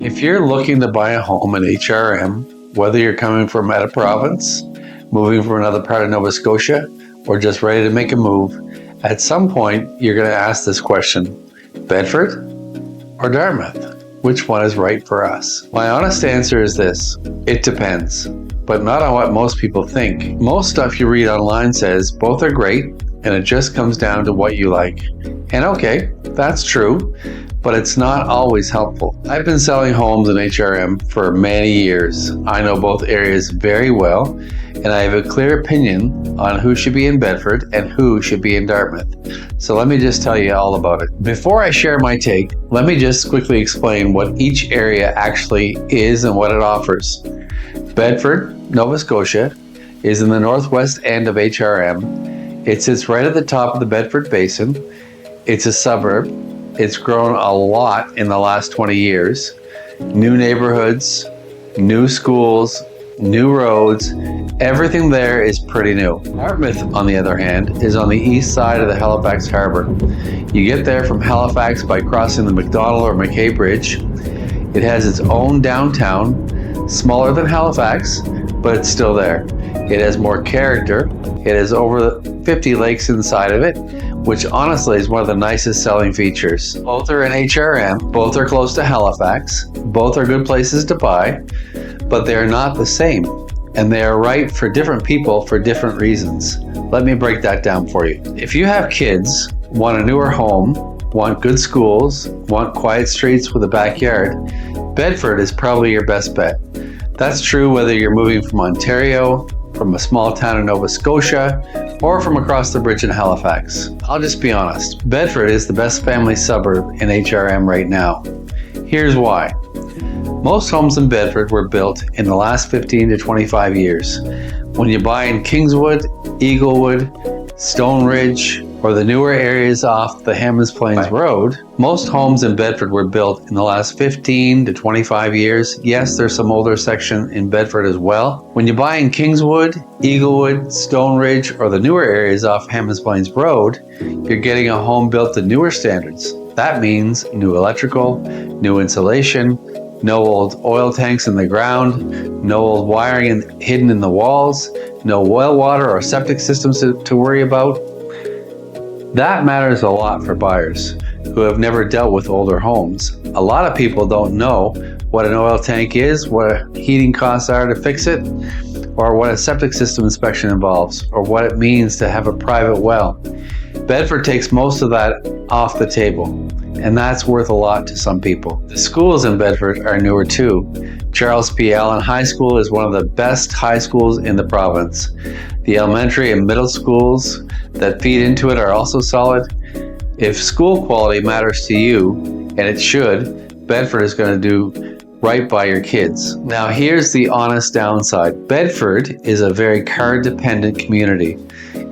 If you're looking to buy a home in HRM, whether you're coming from out of province, moving from another part of Nova Scotia, or just ready to make a move, at some point you're going to ask this question: Bedford or Dartmouth? Which one is right for us? My honest answer is this: it depends, but not on what most people think. Most stuff you read online says both are great, and it just comes down to what you like. And okay, that's true, but it's not always helpful. I've been selling homes in HRM for many years. I know both areas very well, and I have a clear opinion on who should be in Bedford and who should be in Dartmouth. So let me just tell you all about it. Before I share my take, let me just quickly explain what each area actually is and what it offers. Bedford, Nova Scotia, is in the northwest end of HRM. It sits right at the top of the Bedford Basin. It's a suburb. It's grown a lot in the last 20 years. New neighborhoods, new schools, new roads, everything there is pretty new. Dartmouth, on the other hand, is on the east side of the Halifax Harbour. You get there from Halifax by crossing the McDonald or McKay Bridge. It has its own downtown, smaller than Halifax, but it's still there. It has more character. It has over 50 lakes inside of it, which honestly is one of the nicest selling features. Both are in HRM, both are close to Halifax, both are good places to buy, but they are not the same, and they are right for different people for different reasons. Let me break that down for you. If you have kids, want a newer home, want good schools, want quiet streets with a backyard, Bedford is probably your best bet. That's true whether you're moving from Ontario, from a small town in Nova Scotia, or from across the bridge in Halifax. I'll just be honest, Bedford is the best family suburb in HRM right now. Here's why. Most homes in Bedford were built in the last 15 to 25 years. When you buy in Kingswood, Eaglewood, Stone Ridge, or the newer areas off the Hammonds Plains Road, most homes in Bedford were built in the last 15 to 25 years. Yes, there's some older section in Bedford as well. When you buy in Kingswood, Eaglewood, Stone Ridge, or the newer areas off Hammonds Plains Road, you're getting a home built to newer standards. That means new electrical, new insulation, no old oil tanks in the ground, no old wiring hidden in the walls, no well water or septic systems to worry about. That matters a lot for buyers who have never dealt with older homes. A lot of people don't know what an oil tank is, what heating costs are to fix it, or what a septic system inspection involves, or what it means to have a private well. Bedford takes most of that off the table, and that's worth a lot to some people. The schools in Bedford are newer too. Charles P. Allen High School is one of the best high schools in the province. The elementary and middle schools that feed into it are also solid. If school quality matters to you, and it should, Bedford is going to do right by your kids. Now here's the honest downside. Bedford is a very car-dependent community.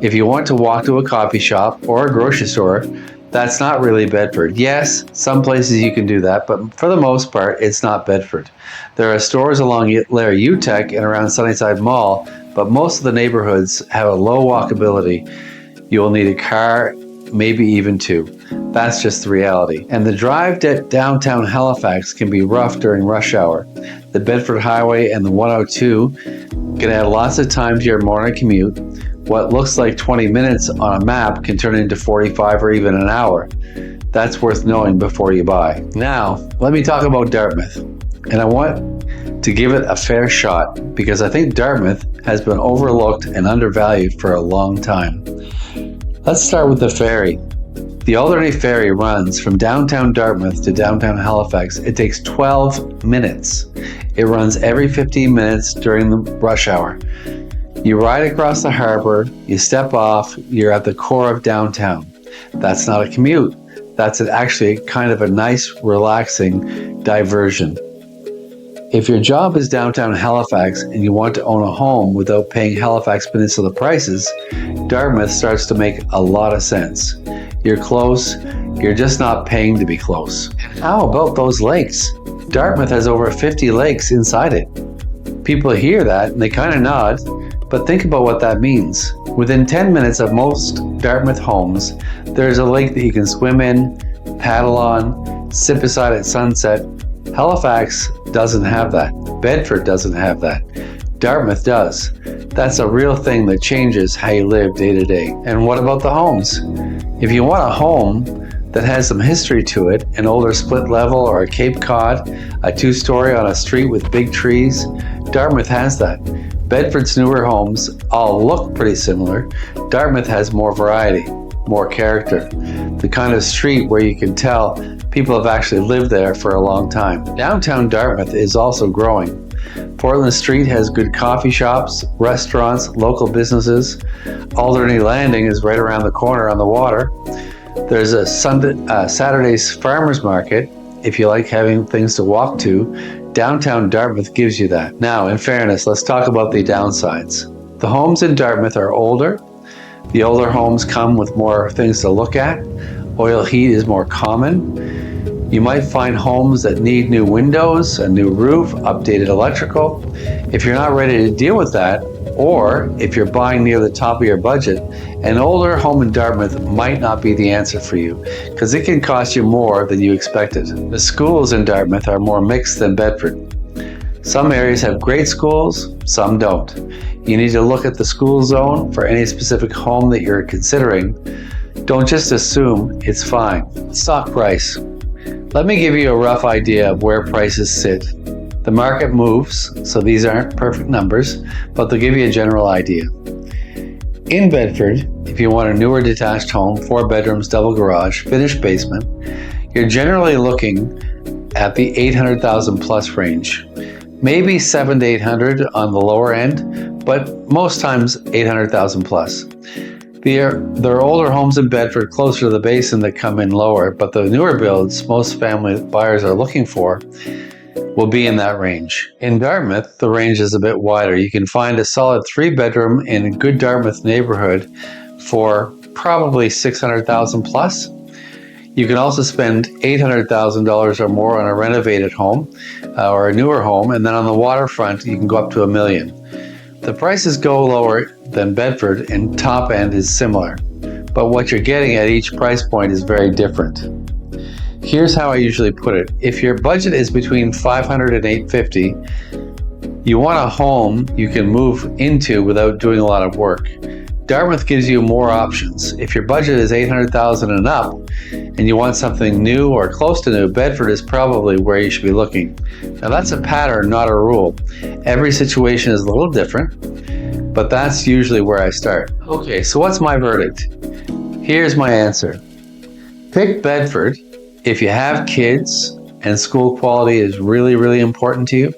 If you want to walk to a coffee shop or a grocery store, that's not really Bedford. Yes, some places you can do that, but for the most part, it's not Bedford. There are stores along Larry UTEC and around Sunnyside Mall, but most of the neighborhoods have a low walkability. You will need a car, maybe even two. That's just the reality. And the drive to downtown Halifax can be rough during rush hour. The Bedford Highway and the 102 can add lots of time to your morning commute. What looks like 20 minutes on a map can turn into 45 or even an hour. That's worth knowing before you buy. Now, let me talk about Dartmouth. And I want to give it a fair shot because I think Dartmouth has been overlooked and undervalued for a long time. Let's start with the ferry. The Alderney Ferry runs from downtown Dartmouth to downtown Halifax. It takes 12 minutes. It runs every 15 minutes during the rush hour. You ride across the harbor, you step off, you're at the core of downtown. That's not a commute. That's actually kind of a nice, relaxing diversion. If your job is downtown Halifax and you want to own a home without paying Halifax Peninsula prices, Dartmouth starts to make a lot of sense. You're close, you're just not paying to be close. How about those lakes? Dartmouth has over 50 lakes inside it. People hear that and they kind of nod, but think about what that means. Within 10 minutes of most Dartmouth homes, there's a lake that you can swim in, paddle on, sit beside at sunset, Halifax doesn't have that. Bedford doesn't have that. Dartmouth does. That's a real thing that changes how you live day to day. And what about the homes? If you want a home that has some history to it, an older split level or a Cape Cod, a 2-story on a street with big trees, Dartmouth has that. Bedford's newer homes all look pretty similar. Dartmouth has more variety, more character. The kind of street where you can tell people have actually lived there for a long time. Downtown Dartmouth is also growing. Portland Street has good coffee shops, restaurants, local businesses. Alderney Landing is right around the corner on the water. There's a Saturday's farmers market. If you like having things to walk to, downtown Dartmouth gives you that. Now, in fairness, let's talk about the downsides. The homes in Dartmouth are older. The older homes come with more things to look at. Oil heat is more common. You might find homes that need new windows, a new roof, updated electrical. If you're not ready to deal with that, or if you're buying near the top of your budget, an older home in Dartmouth might not be the answer for you because it can cost you more than you expected. The schools in Dartmouth are more mixed than Bedford. Some areas have great schools, some don't. You need to look at the school zone for any specific home that you're considering. Don't just assume it's fine. Stock price. Let me give you a rough idea of where prices sit. The market moves, so these aren't perfect numbers, but they'll give you a general idea. In Bedford, if you want a newer detached home, 4 bedrooms, double garage, finished basement, you're generally looking at the 800,000 plus range. Maybe 700 to 800 on the lower end, but most times 800,000 plus. There are older homes in Bedford closer to the basin that come in lower, but the newer builds most family buyers are looking for will be in that range. In Dartmouth, the range is a bit wider. You can find a solid 3-bedroom in a good Dartmouth neighborhood for probably 600,000 plus. You can also spend $800,000 or more on a renovated home or a newer home, and then on the waterfront, you can go up to $1 million. The prices go lower than Bedford and top end is similar, but what you're getting at each price point is very different. Here's how I usually put it. If your budget is between $500 and $850, you want a home you can move into without doing a lot of work. Dartmouth gives you more options. If your budget is $800,000 and up, and you want something new or close to new, Bedford is probably where you should be looking. Now that's a pattern, not a rule. Every situation is a little different, but that's usually where I start. Okay, so what's my verdict? Here's my answer. Pick Bedford if you have kids and school quality is really, really important to you.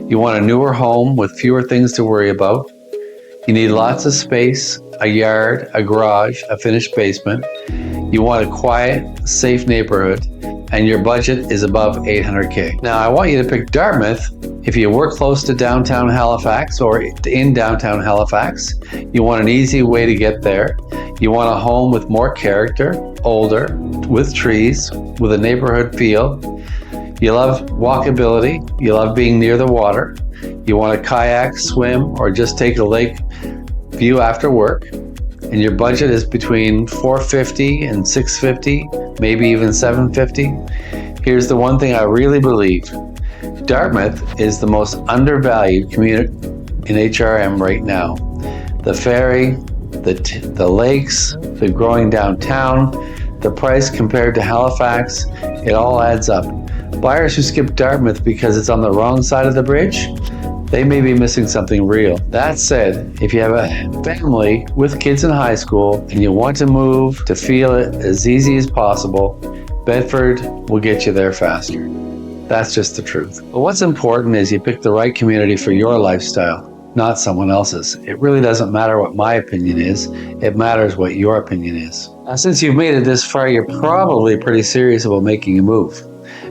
You want a newer home with fewer things to worry about. You need lots of space, a yard, a garage, a finished basement. You want a quiet, safe neighborhood, and your budget is above $800K. Now, I want you to pick Dartmouth if you work close to downtown Halifax or in downtown Halifax. You want an easy way to get there. You want a home with more character, older, with trees, with a neighborhood feel. You love walkability. You love being near the water. You want to kayak, swim, or just take a lake view after work. And your budget is between $450 and $650, maybe even $750. Here's the one thing I really believe. Dartmouth is the most undervalued community in HRM right now. The ferry, the lakes, the growing downtown, the price compared to Halifax, it all adds up. Buyers who skip Dartmouth because it's on the wrong side of the bridge, they may be missing something real. That said, if you have a family with kids in high school and you want to move to feel it as easy as possible, Bedford will get you there faster. That's just the truth. But what's important is you pick the right community for your lifestyle, not someone else's. It really doesn't matter what my opinion is. It matters what your opinion is. Now, since you've made it this far, you're probably pretty serious about making a move.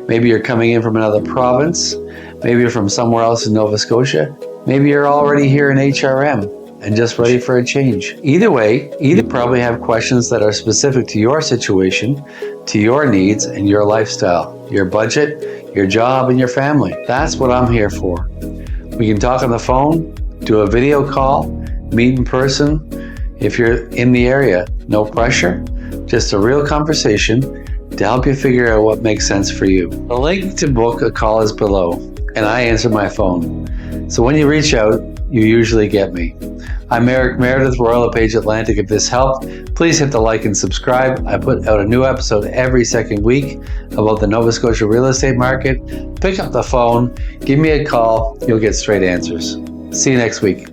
Maybe you're coming in from another province. Maybe you're from somewhere else in Nova Scotia. Maybe you're already here in HRM and just ready for a change. Either way, you probably have questions that are specific to your situation, to your needs and your lifestyle, your budget, your job, and your family. That's what I'm here for. We can talk on the phone, do a video call, meet in person. If you're in the area, no pressure, just a real conversation. to help you figure out what makes sense for you. The link to book a call is below, and I answer my phone. So when you reach out, you usually get me. I'm Eric Meredith, Royal LePage Atlantic. If this helped, please hit the like and subscribe. I put out a new episode every second week about the Nova Scotia real estate market. Pick up the phone, give me a call, you'll get straight answers. See you next week.